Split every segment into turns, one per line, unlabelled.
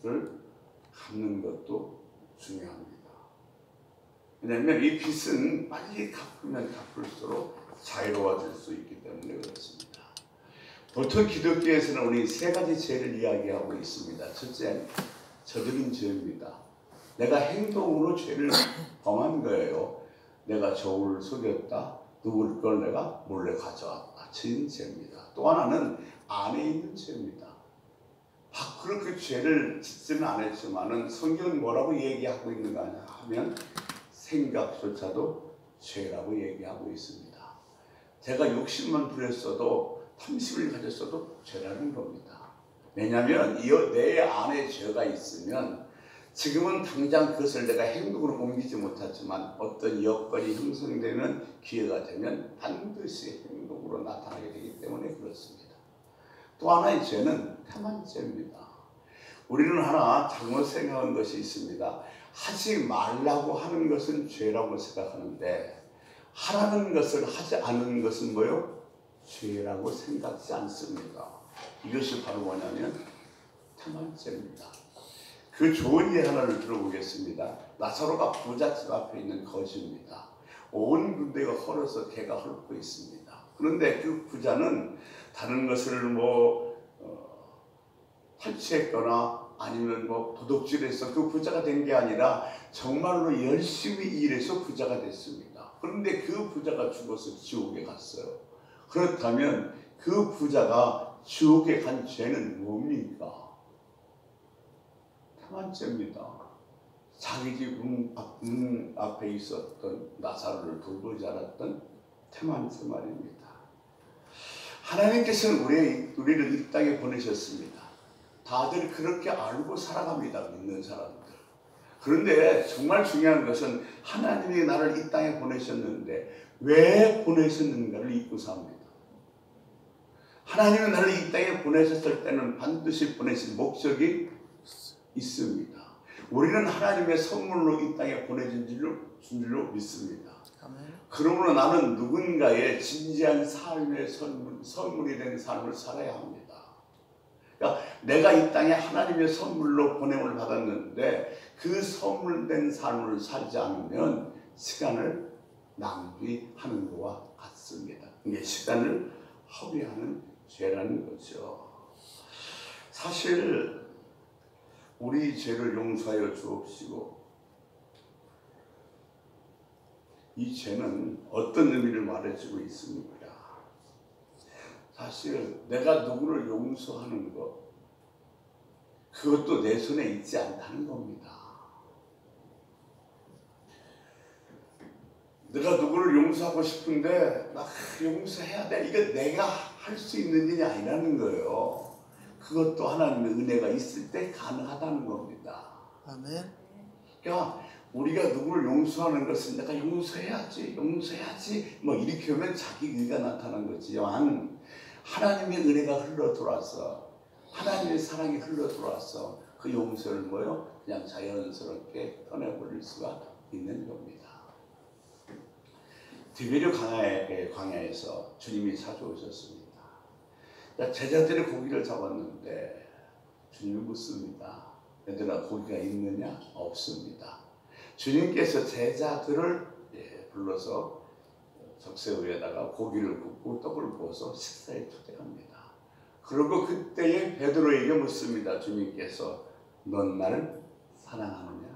빚을 갚는 것도 중요합니다. 왜냐하면 이 빚은 빨리 갚으면 갚을수록 자유로워질 수 있기 때문에 그렇습니다. 보통 기독교에서는 우리 세 가지 죄를 이야기하고 있습니다. 첫째, 저적인 죄입니다. 내가 행동으로 죄를 범한 거예요. 내가 저울을 속였다. 누굴 걸 내가 몰래 가져왔다. 지은 죄입니다. 또 하나는 안에 있는 죄입니다. 밖으로 그 죄를 짓지는 않았지만은 성경은 뭐라고 얘기하고 있는가 하면 생각조차도 죄라고 얘기하고 있습니다. 제가 욕심만 부렸어도 탐심을 가졌어도 죄라는 겁니다. 왜냐하면 내 안에 죄가 있으면 지금은 당장 그것을 내가 행동으로 옮기지 못하지만 어떤 여건이 형성되는 기회가 되면 반드시 행동으로 나타나게 되기 때문에 그렇습니다. 또 하나의 죄는 태만죄입니다. 우리는 하나 잘못 생각한 것이 있습니다. 하지 말라고 하는 것은 죄라고 생각하는데 하라는 것을 하지 않는 것은 뭐요? 죄라고 생각지 않습니다. 이것이 바로 뭐냐면 태만죄입니다. 그 좋은 예 하나를 들어보겠습니다. 나사로가 부잣집 앞에 있는 거지입니다. 온 군대가 헐어서 개가 헐고 있습니다. 그런데 그 부자는 다른 것을 탈취했거나 아니면 도둑질해서 그 부자가 된 게 아니라 정말로 열심히 일해서 부자가 됐습니다. 그런데 그 부자가 죽어서 지옥에 갔어요. 그렇다면 그 부자가 지옥에 간 죄는 뭡니까? 태만죄입니다. 자기 집 문 앞에 있었던 나사로를 돌보지 않았던 태만죄 말입니다. 하나님께서는 우리를 이 땅에 보내셨습니다. 다들 그렇게 알고 살아갑니다. 믿는 사람들. 그런데 정말 중요한 것은 하나님이 나를 이 땅에 보내셨는데 왜 보내셨는가를 잊고 삽니다. 하나님은 나를 이 땅에 보내셨을 때는 반드시 보내신 목적이 있습니다. 우리는 하나님의 선물로 이 땅에 보내준 줄로 믿습니다. 그러므로 나는 누군가의 진지한 삶의 선물이 된 삶을 살아야 합니다. 그러니까 내가 이 땅에 하나님의 선물로 보냄을 받았는데 그 선물된 삶을 살지 않으면 시간을 낭비하는 것과 같습니다. 이게 시간을 허비하는 죄라는 거죠. 사실 우리 죄를 용서하여 주옵시고 이 죄는 어떤 의미를 말해주고 있습니까? 사실 내가 누구를 용서하는 것 그것도 내 손에 있지 않다는 겁니다. 내가 누구를 용서하고 싶은데 나 용서해야 돼. 이거 내가 할 수 있는 일이 아니라는 거예요. 그것도 하나님의 은혜가 있을 때 가능하다는 겁니다.
아멘.
그러니까 우리가 누구를 용서하는 것은 내가 용서해야지 이렇게 하면 자기 의가 나타난 거지만 하나님의 은혜가 흘러들어와서 하나님의 사랑이 흘러들어와서 그 용서를 그냥 자연스럽게 떠내버릴 수가 있는 겁니다. 디베르 광야에서 주님이 찾아오셨습니다. 제자들이 고기를 잡았는데 주님이 묻습니다. 얘들아 고기가 있느냐? 없습니다. 주님께서 제자들을 불러서 적새 위에다가 고기를 굽고 떡을 부어서 식사에 초대합니다. 그리고 그때에 베드로에게 묻습니다. 주님께서 넌 나를 사랑하느냐?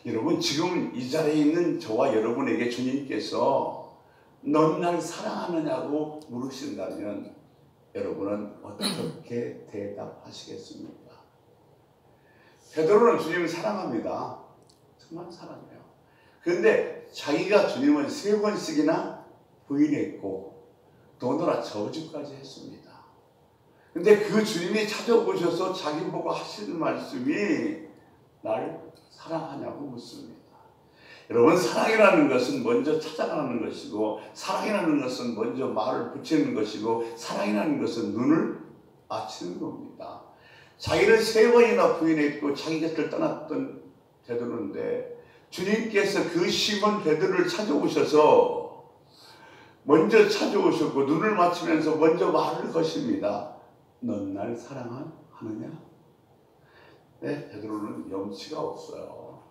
여러분 지금 이 자리에 있는 저와 여러분에게 주님께서 넌 날 사랑하느냐고 물으신다면 여러분은 어떻게 대답하시겠습니까? 베드로는 주님을 사랑합니다. 정말 사랑해요. 그런데 자기가 주님을 3번씩이나 부인했고 더더라 저주까지 했습니다. 근데 그 주님이 찾아오셔서 자기 보고 하시는 말씀이 날 사랑하냐고 묻습니다. 여러분 사랑이라는 것은 먼저 찾아가는 것이고 사랑이라는 것은 먼저 말을 붙이는 것이고 사랑이라는 것은 눈을 맞추는 겁니다. 자기를 3번이나 부인했고 자기 곁을 떠났던 베드로인데 주님께서 그 시몬 베드로를 찾아오셔서 먼저 찾아오셨고 눈을 맞추면서 먼저 말을 거십니다. 넌 날 사랑하느냐? 네, 베드로는 염치가 없어요.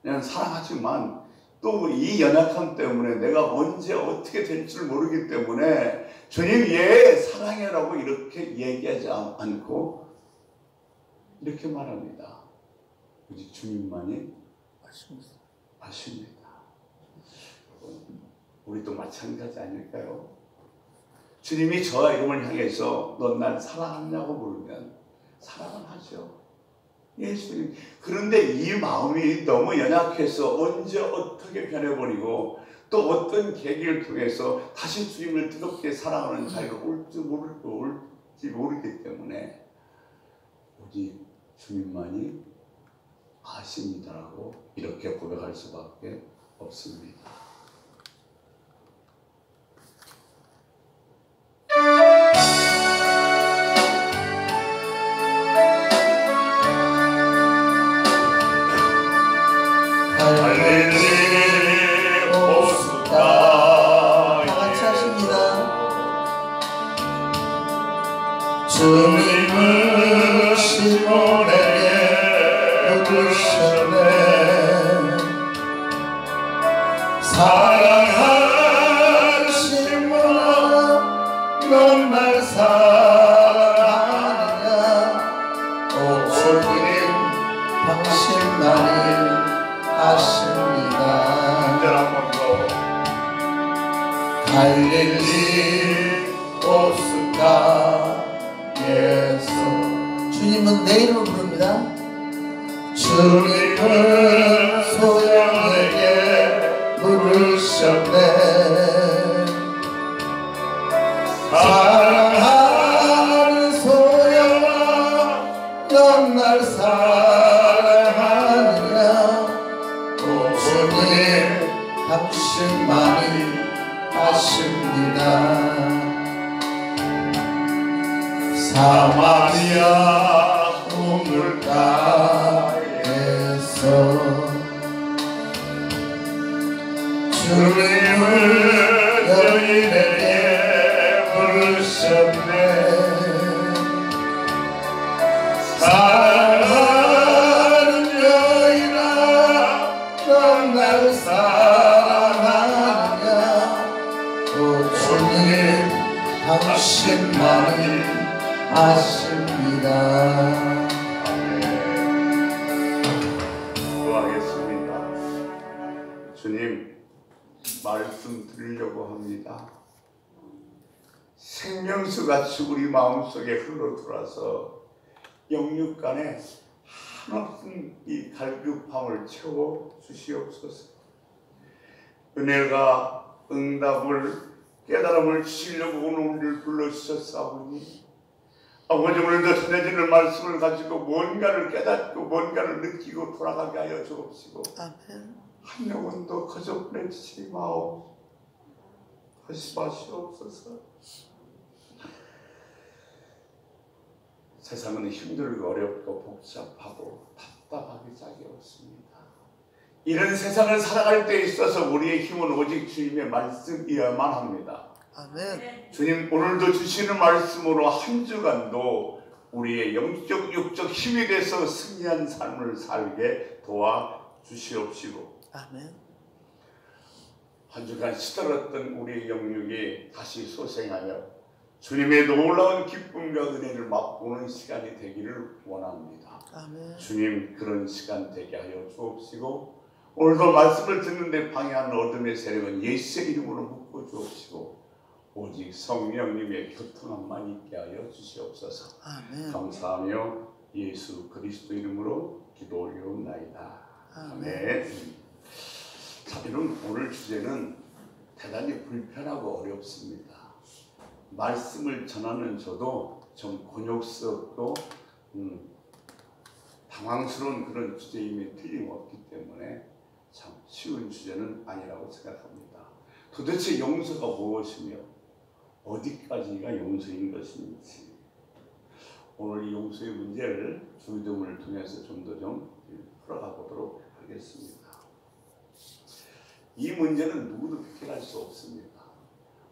그냥 사랑하지만 또 이 연약함 때문에 내가 언제 어떻게 될 줄 모르기 때문에 주님 얘 사랑해라고 이렇게 얘기하지 않고 이렇게 말합니다. 오직 주님만이 아십니다. 우리도 마찬가지 아닐까요? 주님이 저와 여러분을 향해서 넌 날 사랑하냐고 물으면 사랑은 하죠. 예수님. 그런데 이 마음이 너무 연약해서 언제 어떻게 변해버리고 또 어떤 계기를 통해서 다시 주님을 뜨겁게 사랑하는 자리가 올지 모르기 때문에 오직 주님만이 아십니다라고 이렇게 고백할 수밖에 없습니다.
주님은 시몬에게 묻으셨네. 사랑하는 시몬아, 넌 날 사랑하느냐? 오 주님, 당신만이 아십니다. 갈릴리 오스가 예수. 주님은 내 이름을 부릅니다. 주님은 소영에게 물으셨네. 사랑하는 소영아, 넌 날 사랑하느냐? 오 주님, 당신만이 아십니다. 사마리아 우물가에서 주님을 여인에게 부르셨네. 사랑하는 여인아, 넌 날 사랑하느냐? 오 주님, 당신만이 아십니다.
기도하겠습니다. 주님, 말씀 드리려고 합니다. 생명수같이 우리 마음속에 흘러들어와서 영육간에 한없은 이 갈급함을 채워 주시옵소서. 은혜가 응답을 깨달음을 주시려고 오늘 우리를 불러주셨사오니 아버지, 오늘도 전해지는 말씀을 가지고 뭔가를 깨닫고 뭔가를 느끼고 돌아가게 하여 주옵시고 아멘. 한 영혼도 거저 보내주시지 마시옵소서. 세상은 힘들고 어렵고 복잡하고 답답하기 짝이 없습니다. 이런 세상을 살아갈 때 있어서 우리의 힘은 오직 주님의 말씀이어야만 합니다. 아멘. 주님, 오늘도 주시는 말씀으로 한 주간도 우리의 영적 육적 힘이 돼서 승리한 삶을 살게 도와주시옵시고 아멘. 한 주간 시들었던 우리의 영육이 다시 소생하여 주님의 놀라운 기쁨과 은혜를 맛보는 시간이 되기를 원합니다. 아멘. 주님, 그런 시간 되게 하여 주옵시고 오늘도 말씀을 듣는데 방해하는 어둠의 세력은 예수의 이름으로 묶어 주옵시고 오직 성령님의 교통함만 있게 하여 주시옵소서. 아멘. 감사하며 예수 그리스도 이름으로 기도 올리옵나이다. 아멘. 자, 여러분, 오늘 주제는 대단히 불편하고 어렵습니다. 말씀을 전하는 저도 좀 곤욕스럽고 당황스러운 그런 주제임에 틀림없기 때문에 참 쉬운 주제는 아니라고 생각합니다. 도대체 용서가 무엇이며 어디까지가 용서인 것인지 오늘 이 용서의 문제를 주기도문을 통해서 좀 더 풀어가 보도록 하겠습니다. 이 문제는 누구도 비켜갈 수 없습니다.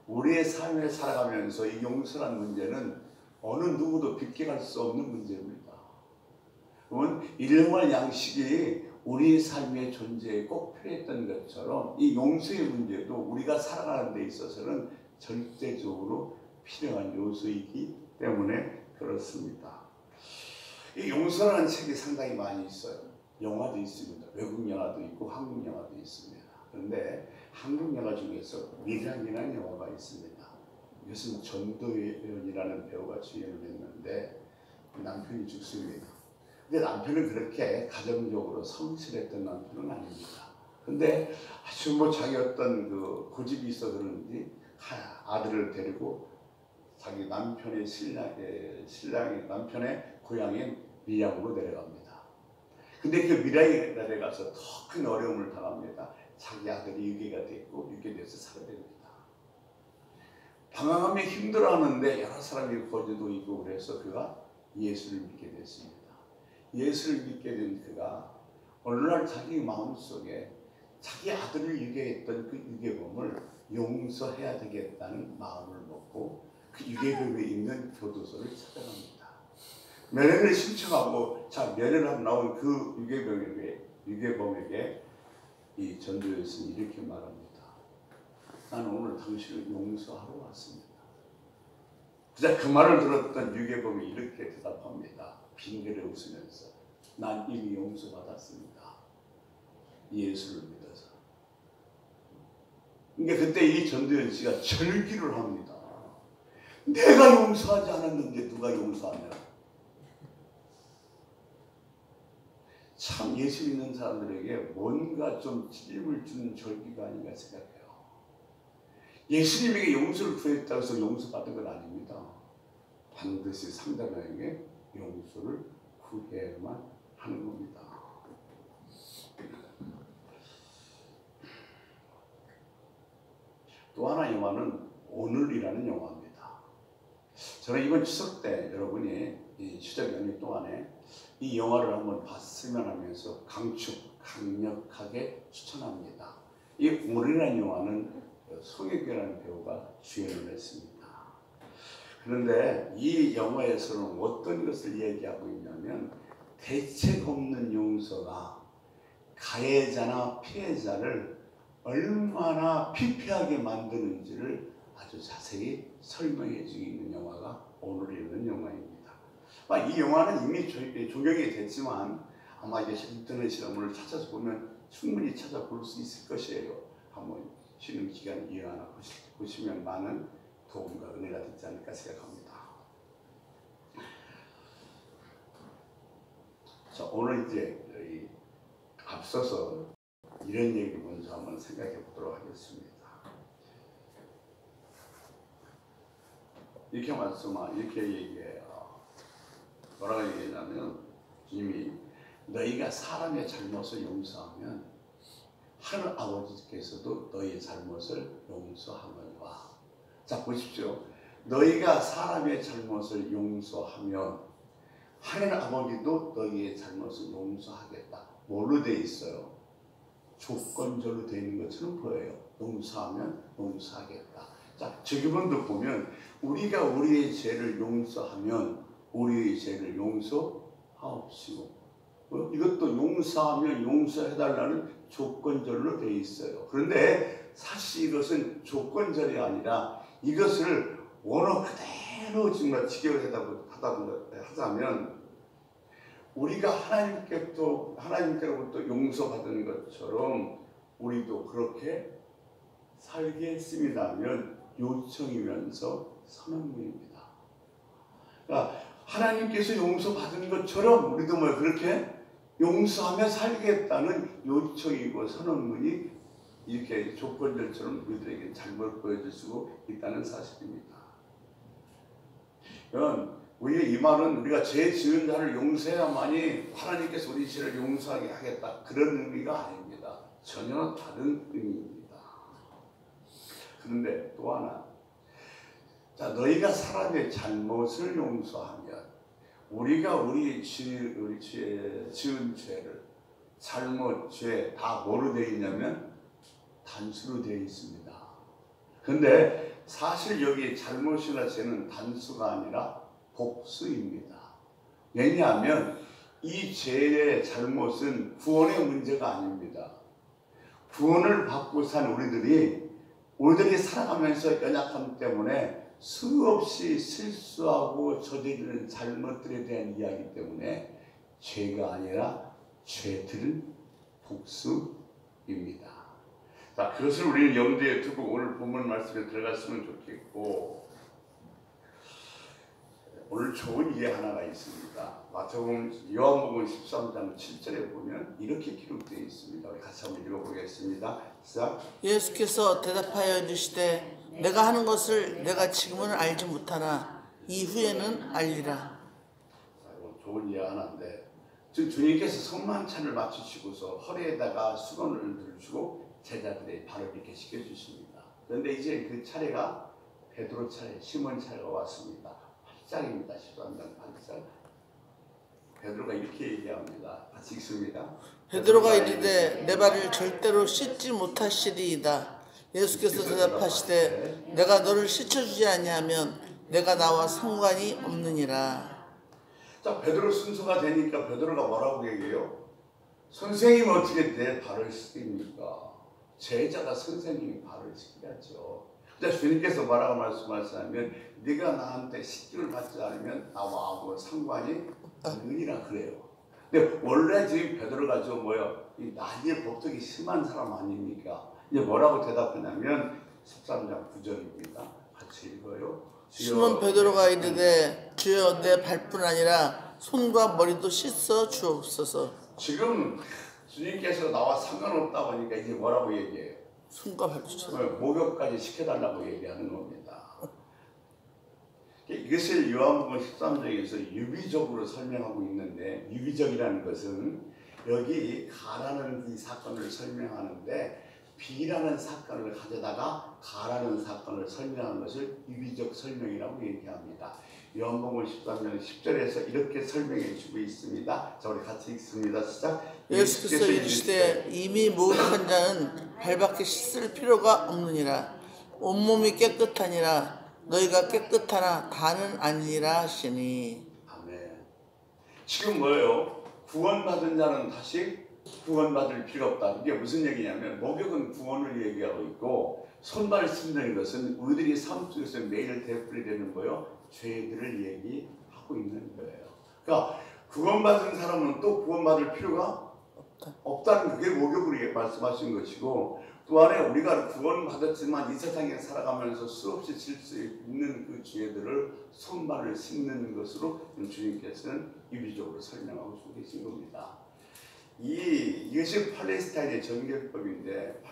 우리의 삶을 살아가면서 이 용서란 문제는 어느 누구도 비껴갈 수 없는 문제입니다. 그러면 일용할 양식이 우리 삶의 존재에 꼭 필요했던 것처럼 이 용서의 문제도 우리가 살아가는 데 있어서는 절대적으로 필요한 요소이기 때문에 그렇습니다. 이 용서라는 책이 상당히 많이 있어요. 영화도 있습니다. 외국 영화도 있고 한국 영화도 있습니다. 그런데 한국 영화 중에서 미량이라는 영화가 있습니다. 이것은 전도연이라는 배우가 주연을 했는데 남편이 죽습니다. 근데 남편은 그렇게 가정적으로 성실했던 남편은 아닙니다. 근데 아주 뭐 자기 어떤 그 고집이 있어 그런지 아들을 데리고 자기 남편의 남편의 고향인 밀양으로 내려갑니다. 근데 그 밀양에 내려가서 더 큰 어려움을 당합니다. 자기 아들이 유괴가 됐고 유괴돼서 살아야 됩니다. 방황하며 힘들어하는데 여러 사람이 거제도 있고 그래서 그가 예수를 믿게 됐습니다. 예수를 믿게 된 그가 어느 날 자기 마음속에 자기 아들을 유괴했던 그 유괴범을 용서해야 되겠다는 마음을 먹고 그 유괴범에 있는 교도소를 찾아갑니다. 면회를 신청하고 면회를 하고 나온 그 유괴범에게 이 전도연 스님이 이렇게 말합니다. 나는 오늘 당신을 용서하러 왔습니다. 그 말을 들었던 유괴범이 이렇게 대답합니다. 빙그레 웃으면서 난 이미 용서받았습니다. 예수를 믿어서. 그러니까 그때 이 전도연 씨가 절기를 합니다. 내가 용서하지 않았는데 누가 용서하냐. 참 예수 믿는 사람들에게 뭔가 좀 찔림을 주는 절기가 아닌가 생각해요. 예수님에게 용서를 구했다고 해서 용서받은 건 아닙니다. 반드시 상대방에게 용서를 구해야만 하는 겁니다. 또 하나 영화는 오늘이라는 영화입니다. 저는 이번 추석 때 여러분이 이 추석 연휴 동안에 이 영화를 한번 봤으면 하면서 강력하게 추천합니다. 이 오늘이라는 영화는 송혜교라는 배우가 주연을 했습니다. 그런데 이 영화에서는 어떤 것을 얘기하고 있냐면 대책 없는 용서가 가해자나 피해자를 얼마나 피폐하게 만드는지를 아주 자세히 설명해 주고 있는 영화가 오늘이라는 영화입니다. 이 영화는 이미 조경이 됐지만 아마 이제 인터넷 실험을 찾아서 보면 충분히 찾아볼 수 있을 것이에요. 한번 쉬는 기간 이어하나 보시면 많은 도움과 은혜가 되지 않을까 생각합니다. 자, 오늘 이제 앞서서 이런 얘기 먼저 한번 생각해 보도록 하겠습니다. 이렇게 얘기해요. 뭐라고 얘기하냐면 주님이 너희가 사람의 잘못을 용서하면 하늘 아버지께서도 너희의 잘못을 용서하느니라. 자, 보십시오. 너희가 사람의 잘못을 용서하면 하늘 아버지도 너희의 잘못을 용서하겠다. 뭘로 돼 있어요? 조건절로 되어 있는 것처럼 보여요. 용서하면 용서하겠다. 자, 저 기본도 보면 우리가 우리의 죄를 용서하면 우리의 죄를 용서하옵시고 이것도 용서하면 용서해달라는 조건절로 되어 있어요. 그런데 사실 이것은 조건절이 아니라 이것을 원어 그대로 정말 하자면 우리가 하나님께로부터 용서받은 것처럼 우리도 그렇게 살게 했습니다면 요청이면서 선언문입니다. 그러니까 하나님께서 용서받은 것처럼 우리도 그렇게 용서하며 살겠다는 요청이고 선언문이 이렇게 조건절처럼 우리들에게 잘못 보여줄 수 있다는 사실입니다. 우리의 이 말은 우리가 죄 지은 자를 용서해야만이 하나님께서 우리 죄를 용서하게 하겠다 그런 의미가 아닙니다. 전혀 다른 의미입니다. 그런데 또 하나, 자, 너희가 사람의 잘못을 용서하면 우리가 우리 지은 죄를 잘못, 죄 다 뭐로 되어 있냐면 단수로 되어 있습니다. 그런데 사실 여기 잘못이나 죄는 단수가 아니라 복수입니다. 왜냐하면 이 죄의 잘못은 구원의 문제가 아닙니다. 구원을 받고 산 우리들이 살아가면서 연약함 때문에 수없이 실수하고 저지르는 잘못들에 대한 이야기 때문에 죄가 아니라 죄들 복수입니다. 자, 그것을 우리는 염두에 두고 오늘 본문 말씀에 들어갔으면 좋겠고, 오늘 좋은 이해 하나가 있습니다. 요한복음 13장 7절에 보면 이렇게 기록되어 있습니다. 우리 같이 한번 읽어보겠습니다. 시작.
예수께서 대답하여 이르시되 내가 하는 것을 내가 지금은 알지 못하나 이후에는 알리라.
자, 이건 좋은 이해 하나인데, 주님께서 성만찬을 마치시고서 허리에다가 수건을 들주고 제자들의 발을 이렇게 씻겨주십니다. 그런데 이제 그 차례가 베드로 차례, 시몬 차례가 왔습니다. 8장입니다. 13장 8장. 베드로가 이렇게 얘기합니다. 같이 읽습니다.
베드로가 이르되 내 발을 절대로 씻지 못하시리이다. 예수께서 대답하시되 내가 너를 씻어주지 아니하면 내가 나와 상관이 없느니라.
자, 베드로 순서가 되니까 베드로가 뭐라고 얘기해요? 선생님 어떻게 내 발을 씻깁니까? 제자가 선생님이 발을 씻겨야죠. 근데 주님께서 뭐라고 말씀하시냐면 네가 나한테 씻김을 받지 않으면 나와 아무 상관이 없느니라 그래요. 근데 원래 지금 베드로가 좀 이 나이에 법덕이 심한 사람 아닙니까? 이제 뭐라고 대답하냐면 13장 9절입니다. 같이 읽어요.
시몬 베드로가 이르되 주여 내 발뿐 아니라 손과 머리도 씻어 주옵소서.
지금 주님께서 나와 상관없다 보니까 이제 뭐라고 얘기해요?
손과 발도 씻어.
목욕까지 시켜달라고 얘기하는 겁니다. 이것을 요한복음 13장에서 유비적으로 설명하고 있는데, 유비적이라는 것은 여기 가라는 이 사건을 설명하는데 비라는 사건을 가져다가 가라는 사건을 설명하는 것을 유비적 설명이라고 얘기합니다. 요한복음 13장 10절에서 이렇게 설명해 주고 있습니다. 자, 우리 같이 읽습니다. 시작.
예수께서 이르시되 이미 목욕한 자는 발밖에 씻을 필요가 없느니라. 온몸이 깨끗하니라. 너희가 깨끗하나 다는 아니라 하시니.
아멘. 지금 뭐예요? 구원받은 자는 다시 구원받을 필요 없다. 이게 무슨 얘기냐면 목욕은 구원을 얘기하고 있고 손발 씻는 것은 우리들이 삶 속에서 매일 되풀이 되는 거요. 죄들을 얘기하고 있는 거예요. 그러니까 구원받은 사람은 또 구원받을 필요가 없다는 그게 목욕을 말씀하신 것이고, 또 안에 우리가 구원받았지만 이 세상에 살아가면서 수없이 질 수 있는 그 죄들을 손발을 씻는 것으로 주님께서는 유비적으로 설명하고 계신 겁니다. 이것이 팔레스타인의 정결법인데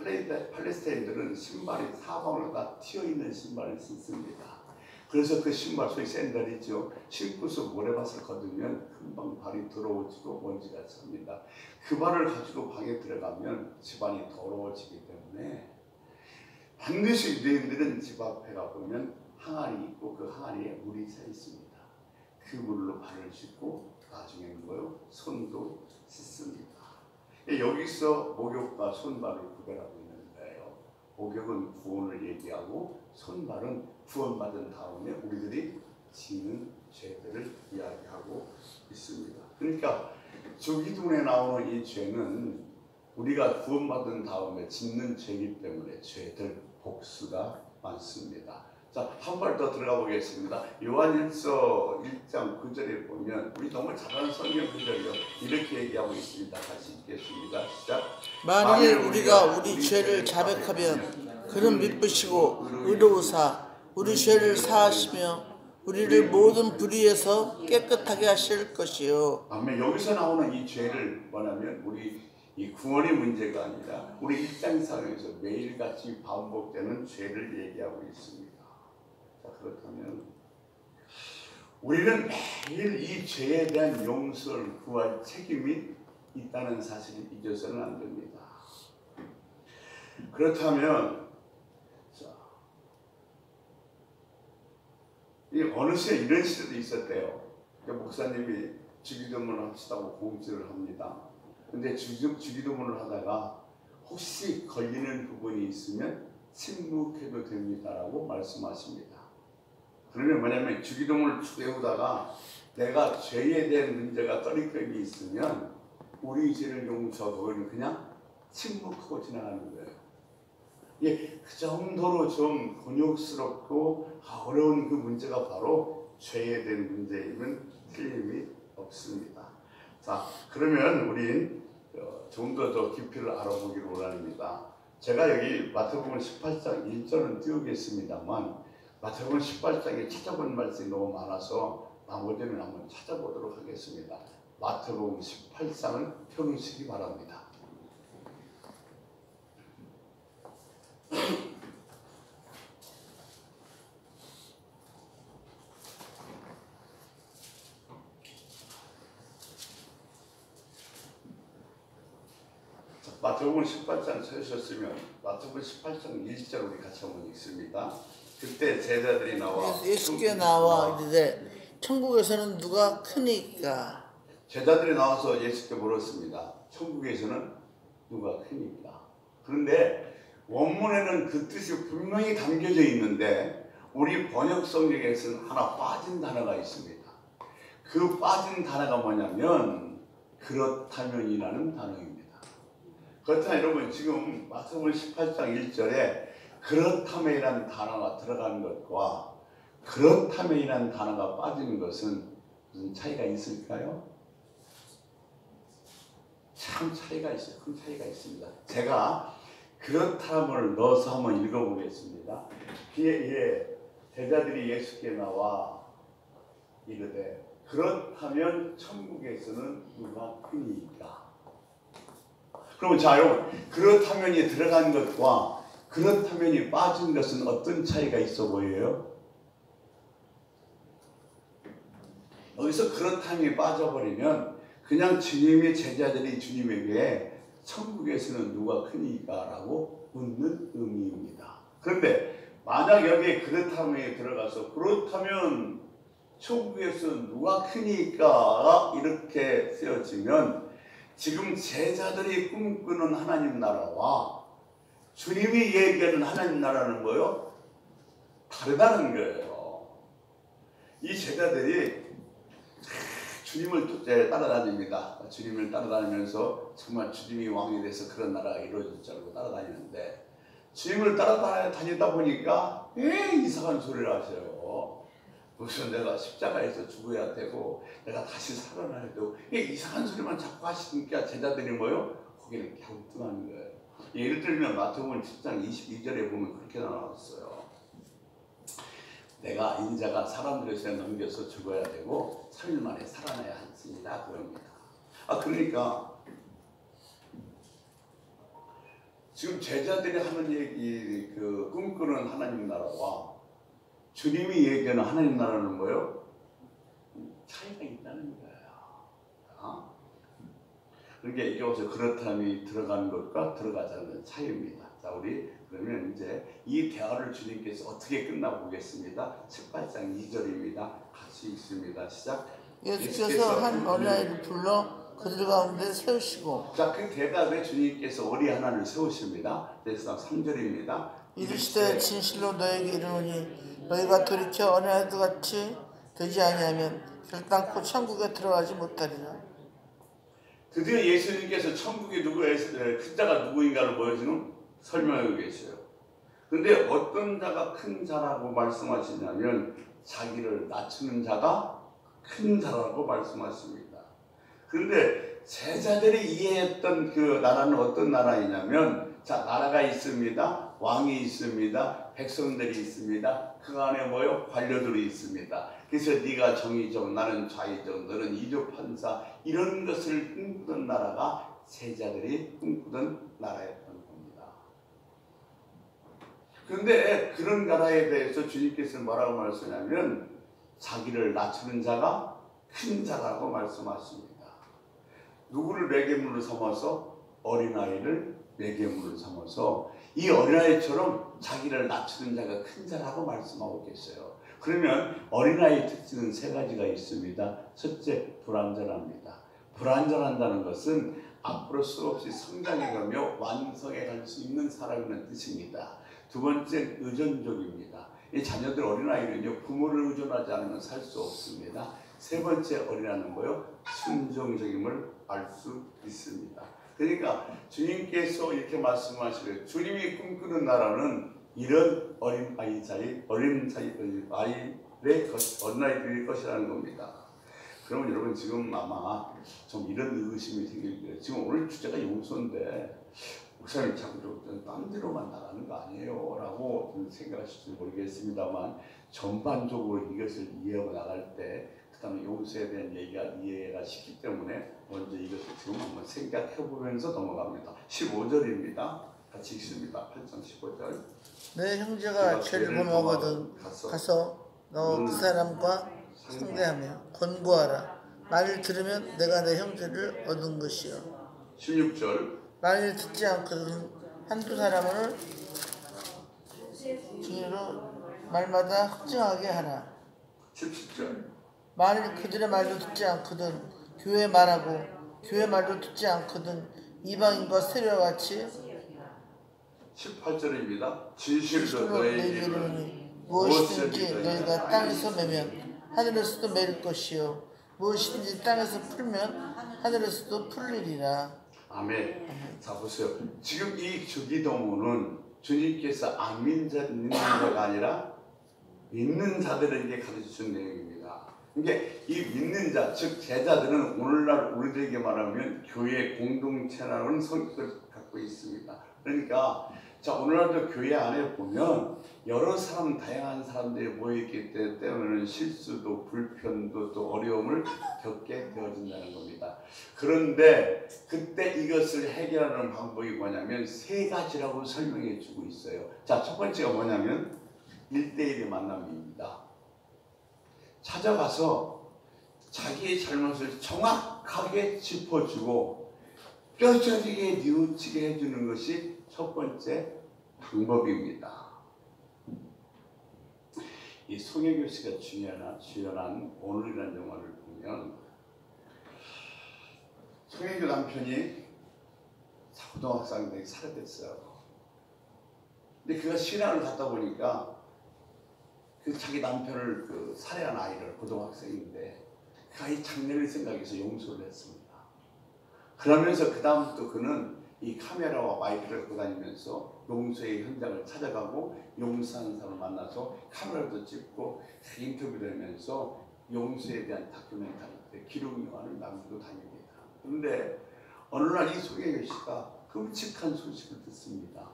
팔레스타인들은 신발이 사방으로 다 튀어있는 신발을 신습니다. 그래서 그 신발, 소위 샌들이죠. 신고서 모래밭을 걷으면 금방 발이 더러워지고 먼지가 찹니다. 그 발을 가지고 방에 들어가면 집안이 더러워지기 때문에 반드시 유대인들은 집 앞에 가보면 항아리 있고 그 항아리에 물이 차 있습니다. 그 물로 발을 씻고 나중에는 손도 씻습니다. 여기서 목욕과 손발을 구별하고 있는 거예요. 목욕은 구원을 얘기하고 손발은 구원받은 다음에 우리들이 지는 죄들을 이야기하고 있습니다. 그러니까 주기도문에 나오는 이 죄는 우리가 구원받은 다음에 짓는 죄이기 때문에 죄들 복수가 많습니다. 자, 한 발 더 들어가 보겠습니다. 요한일서 1장 9절에 보면 우리 너무 잘 아는 성경 구절이요. 이렇게 얘기하고 있습니다. 같이 읽겠습니다. 시작.
만일 우리가 우리 죄를 자백하면 그는 믿으시고 의로우사 우리 죄를 사하시며 우리를 모든 불의에서 깨끗하게 하실 것이요.
아멘. 여기서 나오는 이 죄를 뭐냐면 우리 이 구원의 문제가 아니라 우리 일상생활에서 매일같이 반복되는 죄를 얘기하고 있습니다. 자, 그렇다면 우리는 매일 이 죄에 대한 용서를 구할 책임이 있다는 사실을 잊어서는 안 됩니다. 그렇다면 어느새 이런 시대도 있었대요. 목사님이 주기도문을 합시다고 공지를 합니다. 근데 주기도문을 하다가 혹시 걸리는 부분이 있으면 침묵해도 됩니다라고 말씀하십니다. 그러면 뭐냐면 주기도문을 쭉 외우다가 내가 죄에 대한 문제가 꺼리꺼리 있으면 우리 죄를 용서하고 그냥 침묵하고 지나가는 거예요. 예, 그 정도로 좀 곤욕스럽고 어려운 그 문제가 바로 죄에 대한 문제임은 틀림이 없습니다. 자, 그러면 우린 좀 더 깊이를 알아보기를 원합니다. 제가 여기 마태복음 18장 1절은 띄우겠습니다만 마태복음 18장에 찾아본 말씀이 너무 많아서 나머지는 한번 찾아보도록 하겠습니다. 마태복음 18장을 펴놓으시기 바랍니다. 마태복음 18장 찾으셨으면 마태복음 18장 1절 우리 같이 한번 읽습니다. 그때 제자들이 나와
예수께 나와 이르되 천국에서는 누가 크니까.
제자들이 나와서 예수께 물었습니다. 천국에서는 누가 크니까. 그런데 원문에는 그 뜻이 분명히 담겨져 있는데 우리 번역 성경에서는 하나 빠진 단어가 있습니다. 그 빠진 단어가 뭐냐면 그렇다면이라는 단어입니다. 그렇다면 여러분 지금 마태복음 18장 1절에 그렇다면이라는 단어가 들어간 것과 그렇다면이라는 단어가 빠지는 것은 무슨 차이가 있을까요? 참 차이가 있어요. 큰 차이가 있습니다. 제가 그렇다면을 넣어서 한번 읽어보겠습니다. 제자들이 예수께 나와 이르되 그렇다면 천국에서는 누가 크니까. 그럼 자 여러분 그렇다면이 들어간 것과 그렇다면이 빠진 것은 어떤 차이가 있어 보여요? 여기서 그렇다면이 빠져버리면 그냥 주님의 제자들이 주님에게 천국에서는 누가 크니까 라고 묻는 의미입니다. 그런데 만약 여기에 그렇다면이 들어가서 그렇다면 천국에서는 누가 크니까 이렇게 쓰여지면 지금 제자들이 꿈꾸는 하나님 나라와 주님이 얘기하는 하나님 나라는 뭐요? 다르다는 거예요. 이 제자들이 주님을 따라다닙니다. 주님을 따라다니면서 정말 주님이 왕이 돼서 그런 나라가 이루어질 줄 알고 따라다니는데 주님을 따라다니다 보니까 이상한 소리를 하셔요. 무슨 내가 십자가에서 죽어야 되고 내가 다시 살아나야 되고 이상한 소리만 자꾸 하시니까 제자들이 뭐요? 거기는 갸우뚱하는 거예요. 예를 들면 마태복음 10장 22절에 보면 그렇게 나왔어요. 내가 인자가 사람들의 손에 넘겨서 죽어야 되고 3일 만에 살아나야 하니라 그럽니다. 그러니까 지금 제자들이 하는 얘기 그 꿈꾸는 하나님 나라와 주님이 얘기하는 하나님 나라는 뭐예요? 차이가 있다는 거예요. 그러니까 이게 어서 그렇다면 들어가는 것과 들어가지 않는 차이입니다. 자, 우리 그러면 이제 이 대화를 주님께서 어떻게 끝나보겠습니다. 18장 2절입니다. 같이 읽습니다. 시작.
예수께서 한 어린아이를 불러 그들 가운데 세우시고.
자, 그 대답에 주님께서 어리 하나를 세우십니다. 그래서 3절입니다.
이르시되 진실로 너에게 이르노니 너희가 돌이켜 어린아이들 같이 되지 아니하면 결단코 천국에 들어가지 못하리라.
드디어 예수님께서 천국의 큰 자가 누구인가를 보여주는 설명하고 계셔요. 그런데 어떤 자가 큰 자라고 말씀하시냐면 자기를 낮추는 자가 큰 자라고 말씀하십니다. 그런데 제자들이 이해했던 그 나라는 어떤 나라이냐면 자, 나라가 있습니다. 왕이 있습니다. 백성들이 있습니다. 그 안에 뭐요? 관료들이 있습니다. 그래서 네가 정의적, 나는 좌의적, 너는 이조 판사 이런 것을 꿈꾸던 나라가 제자들이 꿈꾸던 나라였던 겁니다. 그런데 그런 나라에 대해서 주님께서 뭐라고 말씀하냐면 자기를 낮추는 자가 큰 자라고 말씀하십니다. 누구를 매개물로 삼아서? 어린아이를 매개물로 삼아서 이 어린아이처럼 자기를 낮추는 자가 큰 자라고 말씀하고 계세요. 그러면 어린아이의 특징은 세 가지가 있습니다. 첫째, 불완전합니다. 불완전한다는 것은 앞으로 수없이 성장해가며 완성해 갈 수 있는 사람이라는 뜻입니다. 두 번째, 의존적입니다. 이 자녀들 어린아이는요 부모를 의존하지 않으면 살 수 없습니다. 세 번째 어린아이는 뭐요? 순종적임을 알 수 있습니다. 그러니까 주님께서 이렇게 말씀하시고요. 주님이 꿈꾸는 나라는 이런 어린아이들의 것이라는 겁니다. 그러면 여러분 지금 아마 좀 이런 의심이 생길 거예요. 지금 오늘 주제가 용서인데 목사님 자꾸 딴 데로만 나가는 거 아니에요? 라고 생각하실지 모르겠습니다만 전반적으로 이것을 이해하고 나갈 때 그 다음에 용서에 대한 얘기가 이해가 쉽기 때문에 먼저 이것을 지금 한번 생각해 보면서 넘어갑니다. 15절입니다. 같이 읽습니다. 8장 15절.
내 형제가 죄를 범하거든 가서 너 그 사람과 상대하며 권고하라. 말을 들으면 내가 내 형제를 얻은 것이요.
16절.
말을 듣지 않거든 한두 사람을 중으로 말마다 확증하게 하라.
17절.
만일 그들의 말도 듣지 않거든 교회 말하고 교회 말도 듣지 않거든 이방인과 세례와 같이
18절입니다. 진실로
너에게
너에게
이르노니 무엇이든지 너희가 땅에서 매면 하늘에서도 매일 것이요 무엇이든지 땅에서 풀면 하늘에서도 풀리리라.
아멘. 자 보세요. 지금 이 주기도문은 주님께서 안 믿는 자가 아니라 믿는 자들에게 가르쳐준 내용입니다. 그러니까 이 믿는 자, 즉 제자들은 오늘날 우리들에게 말하면 교회 공동체라는 성격을 갖고 있습니다. 그러니까 자 오늘날도 교회 안에 보면 여러 사람, 다양한 사람들이 모여있기 때문에 실수도 불편도 또 어려움을 겪게 되어진다는 겁니다. 그런데 그때 이것을 해결하는 방법이 뭐냐면 세 가지라고 설명해 주고 있어요. 자, 첫 번째가 뭐냐면 1대1의 만남입니다. 찾아가서 자기의 잘못을 정확하게 짚어주고 뼈저리게 뉘우치게 해주는 것이 첫 번째 방법입니다. 이 송혜교 씨가 주연한 오늘이라는 영화를 보면 송혜교 남편이 고등학생들이 살해됐어요. 근데 그가 신앙을 갖다 보니까 그 자기 남편을 살해한 아이를 고등학생인데 그 아이 장례를 생각해서 용서를 했습니다. 그러면서 그 다음부터 그는 이 카메라와 마이크를 갖고 다니면서 용서의 현장을 찾아가고 용서하는 사람을 만나서 카메라도 찍고 인터뷰를 하면서 용서에 대한 다큐멘터리, 기록 영화를 남기고 다닙니다. 그런데 어느 날 이 송혜교 씨가 끔찍한 소식을 듣습니다.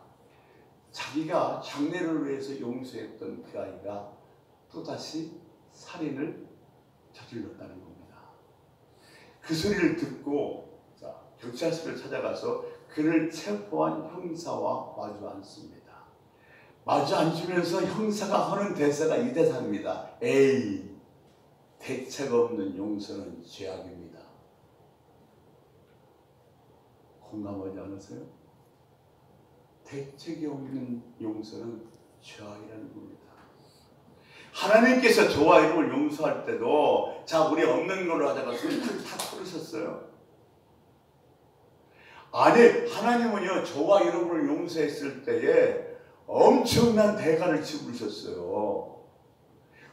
자기가 장례를 위해서 용서했던 그 아이가 또다시 살인을 저질렀다는 겁니다. 그 소리를 듣고 경찰서를 찾아가서 그를 체포한 형사와 마주 앉습니다. 마주 앉으면서 형사가 하는 대사가 이 대사입니다. 에이, 대책 없는 용서는 죄악입니다. 공감하지 않으세요? 대책이 없는 용서는 죄악이라는 겁니다. 하나님께서 저와 여러분을 용서할 때도 자 우리 없는 걸로 하다가 손을 탁 풀으셨어요. 아니 하나님은요 저와 여러분을 용서했을 때에 엄청난 대가를 지불으셨어요.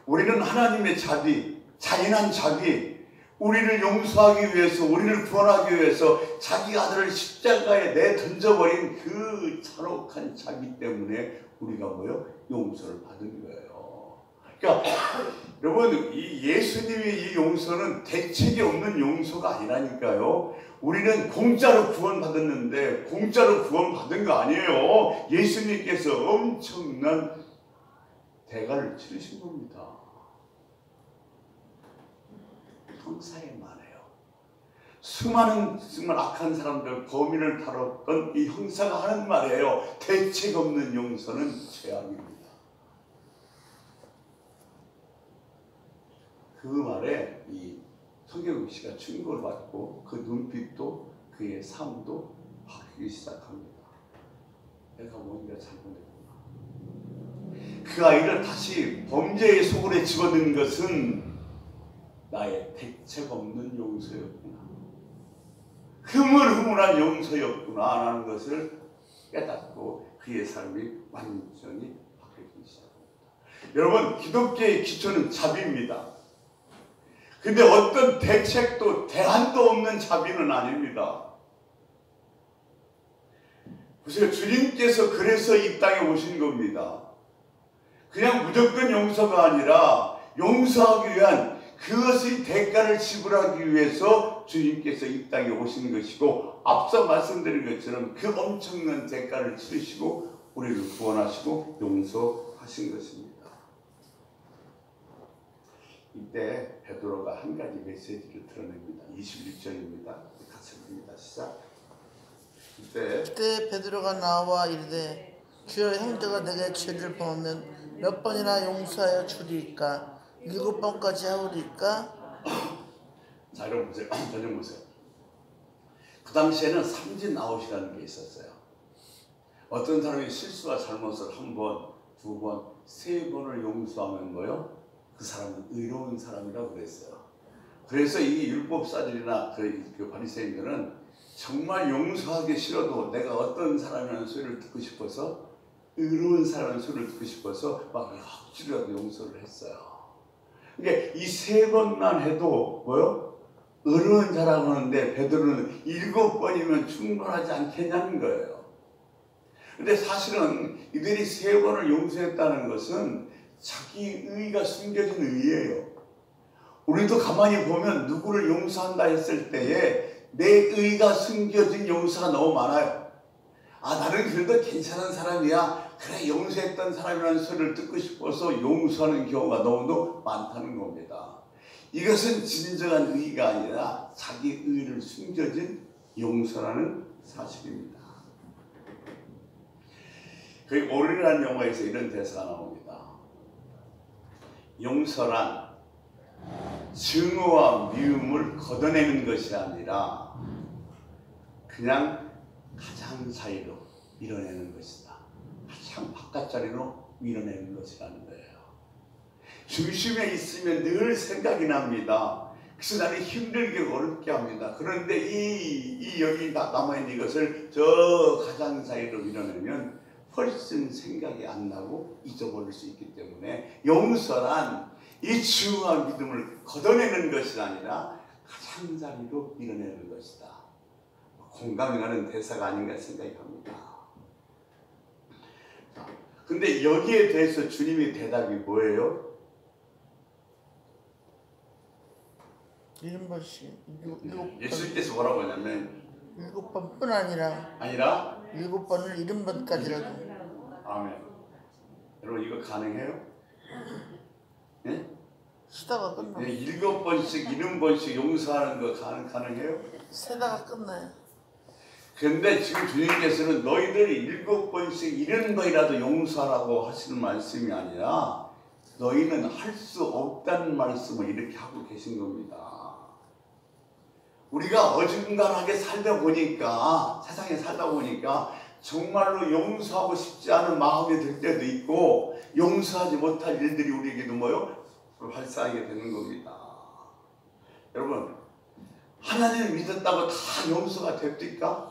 우리는 하나님의 자비, 잔인한 자비, 우리를 용서하기 위해서, 우리를 구원하기 위해서 자기 아들을 십자가에 내던져버린 그 잔혹한 자비 때문에 우리가 뭐요? 용서를 받은 거예요. 그러니까 여러분 이 예수님의 이 용서는 대책이 없는 용서가 아니라니까요. 우리는 공짜로 구원받았는데 공짜로 구원받은 거 아니에요. 예수님께서 엄청난 대가를 치르신 겁니다. 형사에 말해요. 수많은 정말 악한 사람들, 범인을 다뤘던 이 형사가 하는 말이에요. 대책 없는 용서는 죄악입니다. 그 말에 이 송혜교 씨가 충고를 받고 그 눈빛도 그의 삶도 바뀌기 시작합니다. 내가 뭔가 잘못했구나. 그 아이를 다시 범죄의 소굴에 집어넣은 것은 나의 대책 없는 용서였구나. 흐물흐물한 용서였구나 라는 것을 깨닫고 그의 삶이 완전히 바뀌기 시작합니다. 여러분 기독교의 기초는 자비입니다. 근데 어떤 대책도 대안도 없는 자비는 아닙니다. 보세요. 주님께서 그래서 이 땅에 오신 겁니다. 그냥 무조건 용서가 아니라 용서하기 위한 그것의 대가를 지불하기 위해서 주님께서 이 땅에 오신 것이고, 앞서 말씀드린 것처럼 그 엄청난 대가를 치르시고 우리를 구원하시고 용서하신 것입니다. 이때 베드로가 한 가지 메시지를 드러냅니다. 21절입니다. 같이 봅니다. 시작.
그때 베드로가 나와 이르되 주여, 형제가 내게 죄를 범하면 몇 번이나 용서하여 주리이까? 7번까지 하오리이까?
자, 여러분 보세요. 전좀 보세요. 그 당시에는 삼진 아웃이라는 게 있었어요. 어떤 사람이 실수와 잘못을 한 번, 두 번, 세 번을 용서하면 뭐요? 그 사람은 의로운 사람이라고 그랬어요. 그래서 이 율법사들이나 그 바리새인들은 정말 용서하기 싫어도 내가 어떤 사람이라는 소리를 듣고 싶어서, 의로운 사람이라는 소리를 듣고 싶어서 막 억지로라도 용서를 했어요. 그러니까 이 세 번만 해도 뭐요? 의로운 자라고 하는데 베드로는 7번이면 충분하지 않겠냐는 거예요. 근데 사실은 이들이 세 번을 용서했다는 것은 자기 의가 숨겨진 의예요. 우리도 가만히 보면 누구를 용서한다 했을 때에 내 의가 숨겨진 용서가 너무 많아요. 아, 나는 그래도 괜찮은 사람이야, 그래 용서했던 사람이라는 소리를 듣고 싶어서 용서하는 경우가 너무도 많다는 겁니다. 이것은 진정한 의가 아니라 자기 의를 숨겨진 용서라는 사실입니다. 그 오른이라는 영화에서 이런 대사가 나옵니다. 용서란 증오와 미움을 걷어내는 것이 아니라 그냥 가장 사이로 밀어내는 것이다. 가장 바깥자리로 밀어내는 것이라는 거예요. 중심에 있으면 늘 생각이 납니다. 그래서 나를 힘들게 어렵게 합니다. 그런데 이 여기 남아있는 이것을 저 가장 사이로 밀어내면 훨씬 생각이 안 나고 잊어버릴 수 있기 때문에 용서란 이 증오와 믿음을 걷어내는 것이 아니라 가장 자리로 밀어내는 것이다. 공감이 가는 대사가 아닌가 생각이 합니다. 근데 여기에 대해서 주님의 대답이 뭐예요?
7번씩, 7번.
예수님께서 뭐라고 하냐면
7번뿐 아니라 7번을 70번까지라도.
아멘. 여러분 이거 가능해요? 예?
쓰다가 끝나.
7번씩 70번씩 용서하는 거 가능해요?
세다가 끝나요.
그런데 지금 주님께서는 너희들이 7번씩 70번이라도 용서하라고 하시는 말씀이 아니라 너희는 할 수 없다는 말씀을 이렇게 하고 계신 겁니다. 우리가 어중간하게 살다 보니까, 세상에 살다 보니까 정말로 용서하고 싶지 않은 마음이 들 때도 있고 용서하지 못할 일들이 우리에게도 뭐요? 발생하게 되는 겁니다. 여러분, 하나님을 믿었다고 다 용서가 됩니까?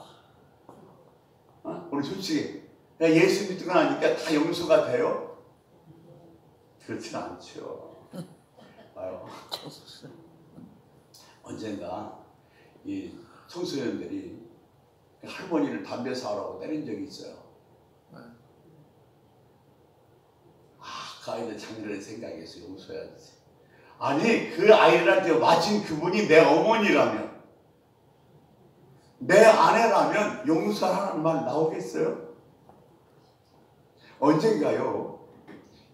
우리 솔직히 예수 믿고 나니까 다 용서가 돼요? 그렇진 않죠. 봐요. 언젠가 이 청소년들이 할머니를 담배 사오라고 때린 적이 있어요. 그 아이들 장례를 생각해서 용서해야지. 아니, 그 아이들한테 맞은 그분이 내 어머니라면, 내 아내라면 용서하라는 말 나오겠어요? 언젠가요,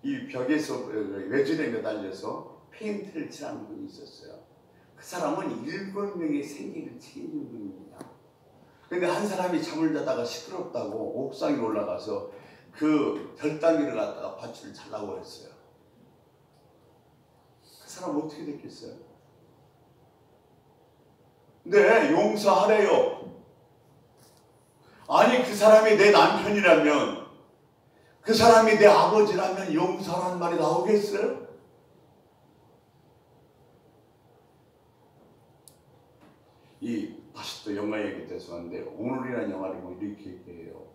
이 벽에서 외줄에 매달려서 페인트를 칠하는 분이 있었어요. 그 사람은 7명의 생계를 책임진 분입니다. 근데 한 사람이 잠을 자다가 시끄럽다고 옥상에 올라가서 그 별따기를 갖다가 밧줄을 잘라고 했어요. 그 사람 어떻게 됐겠어요? 네, 용서하래요. 아니, 그 사람이 내 남편이라면, 그 사람이 내 아버지라면 용서하라는 말이 나오겠어요? 다시 또 영화 얘기 죄송한데, 오늘이라는 영화를 뭐 이렇게 얘기해요.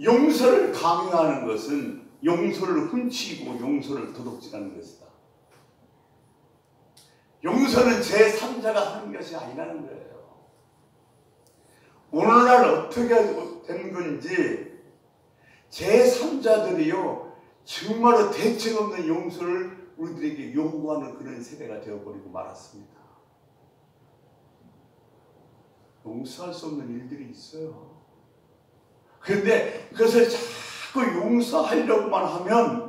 용서를 강요하는 것은 용서를 훔치고 용서를 도둑질하는 것이다. 용서는 제3자가 하는 것이 아니라는 거예요. 오늘날 어떻게 된 건지 제3자들이요 정말로 대책 없는 용서를 우리들에게 요구하는 그런 세대가 되어버리고 말았습니다. 용서할 수 없는 일들이 있어요. 그런데 그것을 자꾸 용서하려고만 하면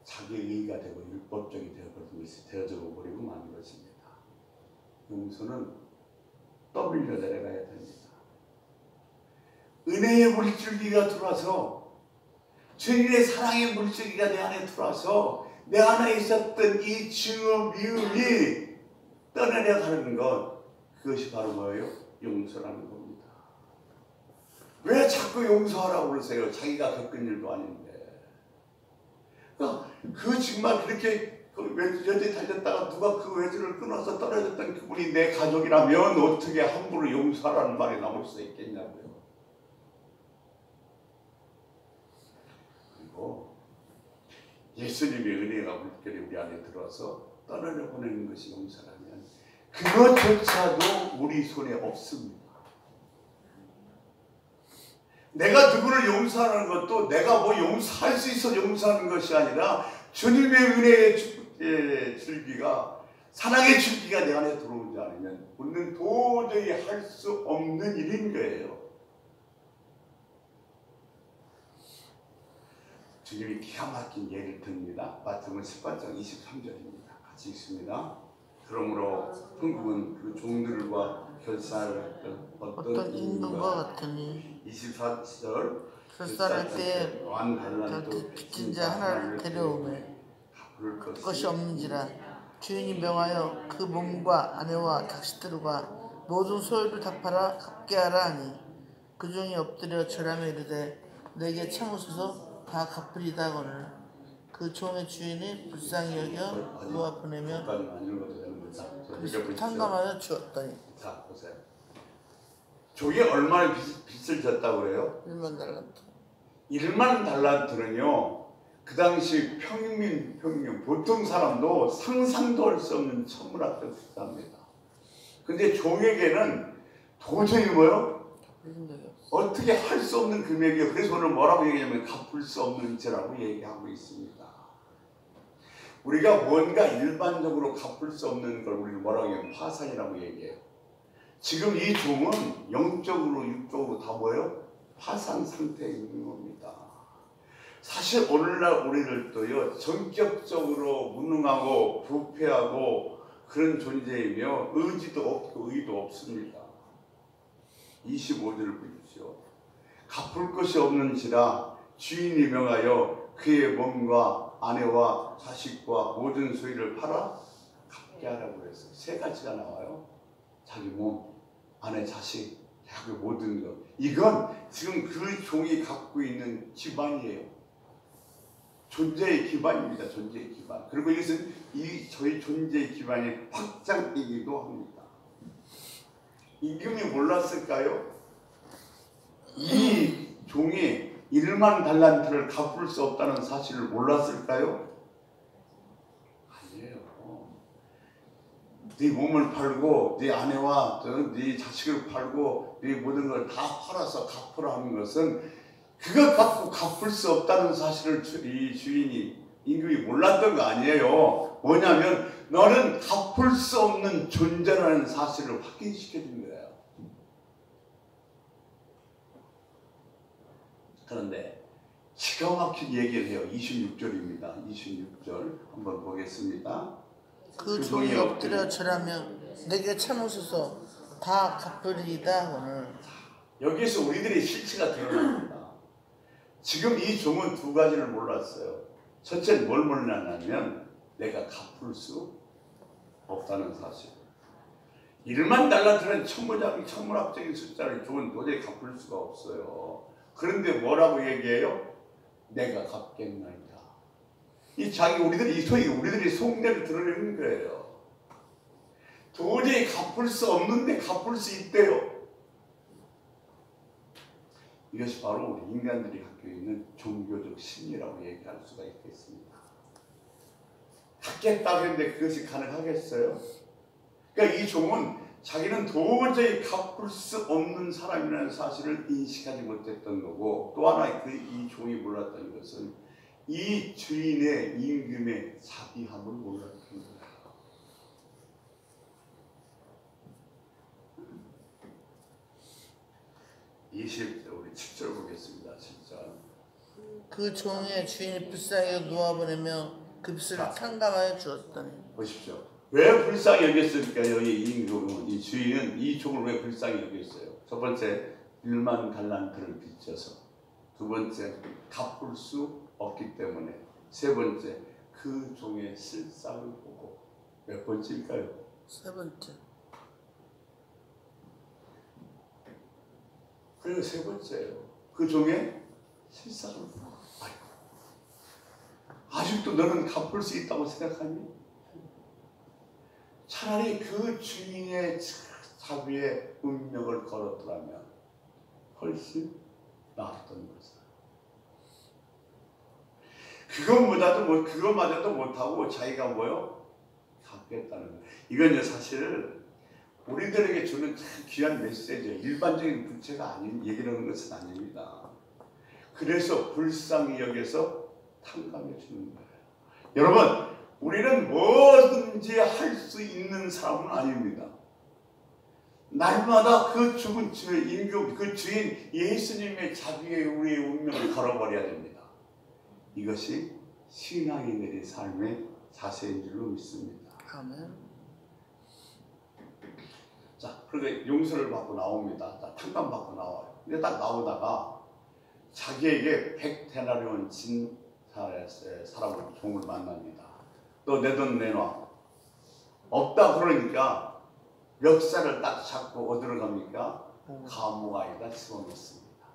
자기의 의의가 되고 율법적이 되어버리는 것이 되어져 버리고 마는 것입니다. 용서는 떠밀려 내려가야 됩니다. 은혜의 물줄기가 들어와서 주님의 사랑의 물줄기가 내 안에 들어와서 내 안에 있었던 이 증오 미움이 떠내려가는 것, 그것이 바로 뭐예요? 용서라는 겁니다. 왜 자꾸 용서하라고 그러세요? 자기가 겪은 일도 아닌데. 그러니까 그 정말 그렇게 외줄에 달렸다가 누가 그 외줄을 끊어서 떨어졌던 그분이 내 가족이라면 어떻게 함부로 용서하라는 말이 나올 수 있겠냐고요. 그리고 예수님의 은혜가 물결이 우리 안에 들어와서 떠나려 보내는 것이 용서라면 그것조차도 우리 손에 없습니다. 내가 누구를 용서하는 것도 내가 뭐 용서할 수 있어 용서하는 것이 아니라 주님의 은혜의 줄기가 사랑의 줄기가 내 안에 들어오지 않으면 우리는 도저히 할 수 없는 일인 거예요. 주님이 기가 막힌 예를 듭니다. 마태복음 18장 23절입니다. 같이 읽습니다. 그러므로 흥국은 그 종들과 결사할 어떤 임금과 같으니 24절
결사할 때에
완달란트
빚진 자 하나를 데려오매 갚을 것이 없는지라 주인이 명하여 그 몸과 아내와 자식들과 모든 소유를 다 팔아 갚게 하라 하니 그 종이 엎드려 절하며 이르되 내게 참으소서 다 갚으리다 하거늘 그 종의 주인이 불쌍히 여겨 그와 보내며 탕감하여 주었더니.
자 보세요. 종이 얼마나 빚을 졌다고 그래요?
1만 달란트.
1만 달란트는요 그 당시 평민 보통 사람도 상상도 할 수 없는 천문학적 숫자입니다. 근데 종에게는 도저히 뭐요? 어떻게 할 수 없는 금액이에요. 그래서 오늘 뭐라고 얘기하냐면 갚을 수 없는 죄라고 얘기하고 있습니다. 우리가 뭔가 일반적으로 갚을 수 없는 걸 우리는 뭐라고 얘기하면 파산이라고 얘기해요. 지금 이 종은 영적으로 육적으로 다 뭐예요? 파산 상태에 있는 겁니다. 사실 오늘날 우리들도요 전격적으로 무능하고 부패하고 그런 존재이며 의지도 없고 의도 없습니다. 25절을 보십시오. 갚을 것이 없는지라 주인이 명하여 그의 몸과 아내와 자식과 모든 소유를 팔아 갚게 하라고 했어요. 세 가지가 나와요. 자기 몸, 아내, 자식, 자기 모든 것. 이건 지금 그 종이 갖고 있는 기반이에요. 존재의 기반입니다. 존재의 기반. 그리고 이것은 저희 존재의 기반이 확장이기도 합니다. 임금이 몰랐을까요? 이 종이 1만 달란트를 갚을 수 없다는 사실을 몰랐을까요? 아니에요. 네 몸을 팔고 네 아내와 네 자식을 팔고 네 모든 걸 다 팔아서 갚으라 하는 것은 그것 갖고 갚을 수 없다는 사실을 이 주인이 임금이 몰랐던 거 아니에요. 뭐냐면 너는 갚을 수 없는 존재라는 사실을 확인시켜 준 거예요. 그런데 기가 막힌 얘기를 해요. 26절입니다. 26절 한번 보겠습니다.
그 종이 엎드려 절하며 내게 참으소서 다 갚으리이다 오늘.
여기에서 우리들의 실체가 드러납니다. 지금 이 종은 두 가지를 몰랐어요. 첫째는 뭘 몰랐냐면 내가 갚을 수 없다는 사실. 1만 달란트는 천문학적인 숫자를 종은 도저히 갚을 수가 없어요. 그런데 뭐라고 얘기해요? 내가 갚겠나이다. 우리들이 속내를 드러내는 거예요. 도저히 갚을 수 없는데 갚을 수 있대요. 이것이 바로 우리 인간들이 갖고 있는 종교적 심리라고 얘기할 수가 있겠습니다. 갚겠다고 했는데 그것이 가능하겠어요? 그러니까 이 종은 자기는 도저히 갚을 수 없는 사람이라는 사실을 인식하지 못했던 거고, 또 하나 이 종이 몰랐던 것은 이 주인의 임금의 자비함을 몰랐던 거예요. 20절 우리 7절 보겠습니다. 7절.
그 종의 주인이 불쌍히 놓아보내며 그 빚을 탕감하여 주었더니.
보십시오. 왜 불쌍히 여겼습니까? 여기 임금은, 이 주인은 이 종을 왜 불쌍히 여겼어요? 첫 번째, 1만 달란트를 빚져서. 두 번째, 갚을 수 없기 때문에. 세 번째, 그 종의 실상을 보고. 몇 번째일까요?
세 번째.
그리고 세 번째예요. 그 종의 실상을 보고. 아직도 너는 갚을 수 있다고 생각하니? 차라리 그 주인의 자비의 운명을 걸었더라면 훨씬 나았던 것이다. 그것마저도 못하고 자기가 뭐요? 갚겠다는 거예요. 이건 사실 우리들에게 주는 참 귀한 메시지예요. 일반적인 부채가 아닌 얘기하는 것은 아닙니다. 그래서 불쌍히 여겨서 탕감해 주는 거예요. 여러분, 우리는 뭐든지 할 수 있는 사람은 아닙니다. 날마다 그 죽은 임금, 그 주인 예수님의 자비에 우리의 운명을 걸어버려야 됩니다. 이것이 신앙인들의 삶의 자세인 줄로 믿습니다.
아멘.
자, 그런데 용서를 받고 나옵니다. 탕감 받고 나와요. 근데 딱 나오다가 자기에게 100데나리온 진 사람을 종을 만납니다. 너 내 돈 내놔. 없다 그러니까 멱살을 딱 잡고 어디로 갑니까? 감옥 안에다 집어넣습니다.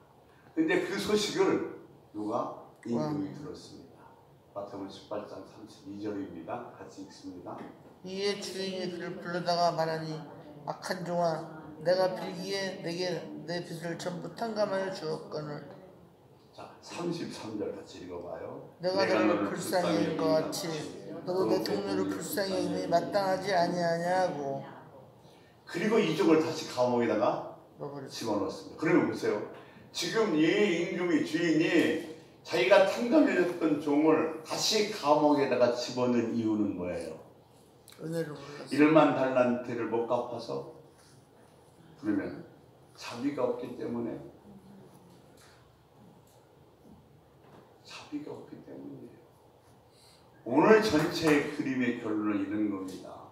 근데 그 소식을 누가? 임금이 들었습니다. 마태복음 18장 32절입니다. 같이 읽습니다.
이에 주인이 그를 불러다가 말하니 악한 종아, 내가 빌기에 내게 내 빚을 전부 탕감하여 주었거늘.
자, 33절 같이 읽어봐요.
내가 너를 불쌍히 여긴 것 같이 너도 내 동료를 불쌍히 여김이 마땅하지 아니하냐고.
그리고 이 종을 다시 감옥에다가
넣어버렸어.
집어넣었습니다. 그러면 보세요. 지금 이 임금이 주인이 자기가 탕감해줬던 종을 다시 감옥에다가 집어넣은 이유는 뭐예요?
은혜를 몰랐어.
1만 달란트를 못 갚아서? 그러면 자비가 없기 때문에? 자비가 없기 때문이에요. 오늘 전체의 그림의 결론은 이런 겁니다.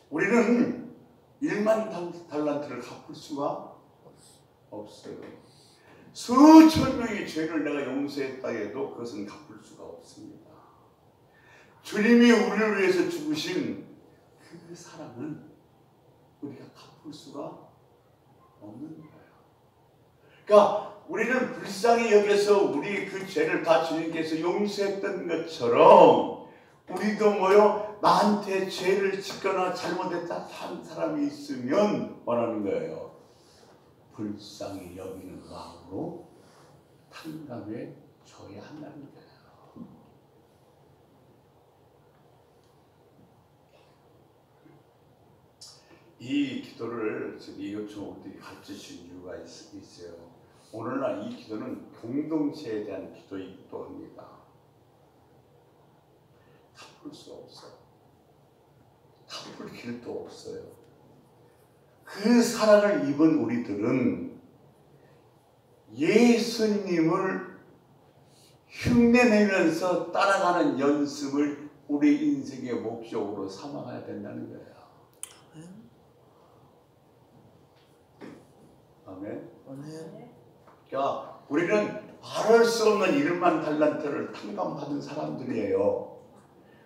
우리는 1만 달란트를 갚을 수가 없어요. 수천 명의 죄를 내가 용서했다 해도 그것은 갚을 수가 없습니다. 주님이 우리를 위해서 죽으신 그 사랑은 우리가 갚을 수가 없는 거예요. 그러니까 우리는 불쌍히 여겨서 우리 그 죄를 다 주님께서 용서했던 것처럼 우리도 뭐요? 나한테 죄를 짓거나 잘못했다 한 사람이 있으면 뭐라는 거예요? 불쌍히 여기는 마음으로 탕감해 줘야 한다는 거예요. 이 기도를 지금 이교총들이 가르치신 이유가 있어요. 오늘날 이 기도는 공동체에 대한 기도이기도 합니다. 갚을 수 없어요. 갚을 길도 없어요. 그 사랑을 입은 우리들은 예수님을 흉내내면서 따라가는 연습을 우리 인생의 목적으로 삼아가야 된다는 거예요. 아멘.
아멘.
그러니까 우리는 말할 수 없는 1만 달란트를 탕감받은 사람들이에요.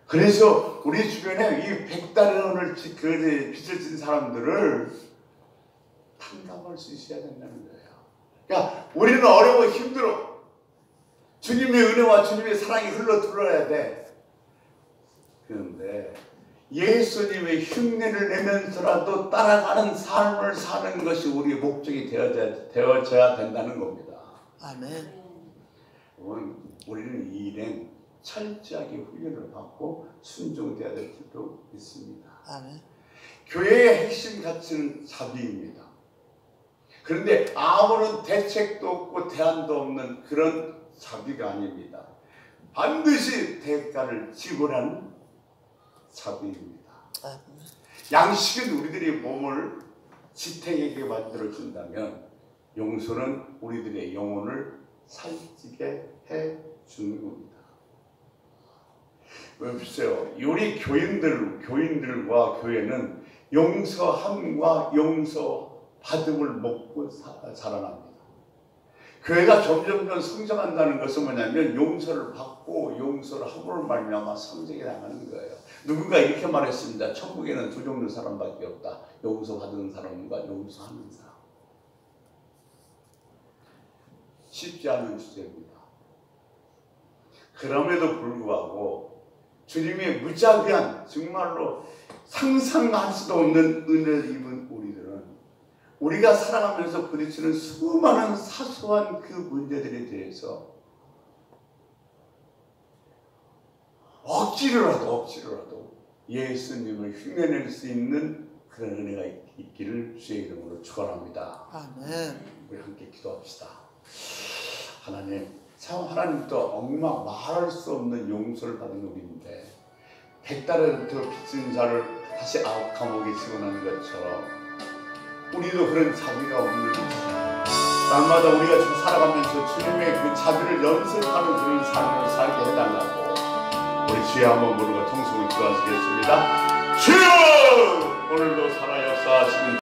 그래서 우리 주변에 이 100달러를 빚을 진 사람들을 탕감할 수 있어야 된다는 거예요. 그러니까 우리는 어려워 힘들어. 주님의 은혜와 주님의 사랑이 흘러 들어야 돼. 그런데 예수님의 흉내를 내면서라도 따라가는 삶을 사는 것이 우리의 목적이 되어져야 된다는 겁니다.
아멘.
우리는 이 일행 철저하게 훈련을 받고 순종돼야 될 필요도 있습니다.
아멘.
교회의 핵심 가치는 자비입니다. 그런데 아무런 대책도 없고 대안도 없는 그런 자비가 아닙니다. 반드시 대가를 지불하는 자비입니다.
아멘.
양식은 우리들의 몸을 지탱하게 만들어준다면 용서는 우리들의 영혼을 살찌게 해주는 겁니다. 보세요. 우리 교인들과 교회는 용서함과 용서받음을 먹고 자라납니다. 교회가 점점 성장한다는 것은 뭐냐면 용서를 받고 용서를 함으로 말미암아 성장해 나가는 거예요. 누군가 이렇게 말했습니다. 천국에는 두 종류 사람밖에 없다. 용서받는 사람과 용서하는 사람. 쉽지 않은 주제입니다. 그럼에도 불구하고 주님의 무자비한 정말로 상상할 수도 없는 은혜를 입은 우리들은 우리가 살아가면서 부딪히는 수많은 사소한 그 문제들에 대해서 억지로라도 예수님을 흉내낼 수 있는 그런 은혜가 있기를 주의 이름으로 축원합니다.
아멘.
우리 함께 기도합시다. 하나님, 참 하나님도 말할 수 없는 용서를 받은 우리인데 100달을 더 빚진 자를 다시 감옥에 집어넣는 것처럼 우리도 그런 자비가 없는 날마다 우리가 살아가면서 주님의 그 자비를 연습하는 그런 삶을 살게 해달라고 우리 주여 한번 부르고 통성을 기도하시겠습니다. 주여! 오늘도 살아 역사하시는